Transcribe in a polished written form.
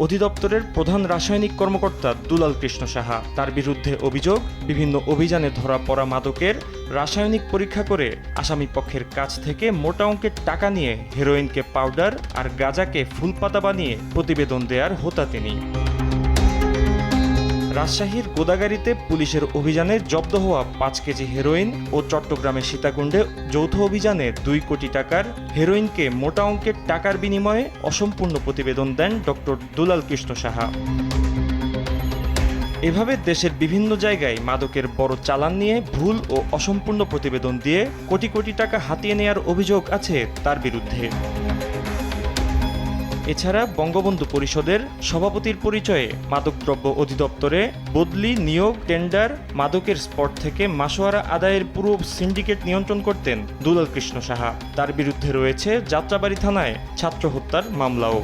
অধিদপ্তরের প্রধান রাসায়নিক কর্মকর্তা দুলাল কৃষ্ণ সাহা। তার বিরুদ্ধে অভিযোগ, বিভিন্ন অভিযানে ধরা পড়া মাদকের রাসায়নিক পরীক্ষা করে আসামি পক্ষের কাছ থেকে মোটা অঙ্কের টাকা নিয়ে হেরোইনকে পাউডার আর গাঁজাকে ফুলপাতা বানিয়ে প্রতিবেদন দেওয়ার হোতা তিনি। রাজশাহীর গোদাগাড়ীতে পুলিশের অভিযানে জব্দ হওয়া 5 কেজি হেরোইন ও চট্টগ্রামের সীতাকুণ্ডে যৌথ অভিযানে 2 কোটি টাকার হেরোইনকে মোটা অঙ্কের টাকার বিনিময়ে অসম্পূর্ণ প্রতিবেদন দেন ডক্টর দুলাল কৃষ্ণ সাহা। এভাবে দেশের বিভিন্ন জায়গায় মাদকের বড় চালান নিয়ে ভুল ও অসম্পূর্ণ প্রতিবেদন দিয়ে কোটি কোটি টাকা হাতিয়ে নেয়ার অভিযোগ আছে তার বিরুদ্ধে। এছাড়া বঙ্গবন্ধু পরিষদের সভাপতির পরিচয়ে মাদকদ্রব্য অধিদপ্তরে বদলি, নিয়োগ, টেন্ডার, মাদকের স্পট থেকে মাসোয়ারা আদায়ের পুরো সিন্ডিকেট নিয়ন্ত্রণ করতেন দুলাল কৃষ্ণ সাহা। তার বিরুদ্ধে রয়েছে যাত্রাবাড়ী থানায় ছাত্র হত্যার মামলাও।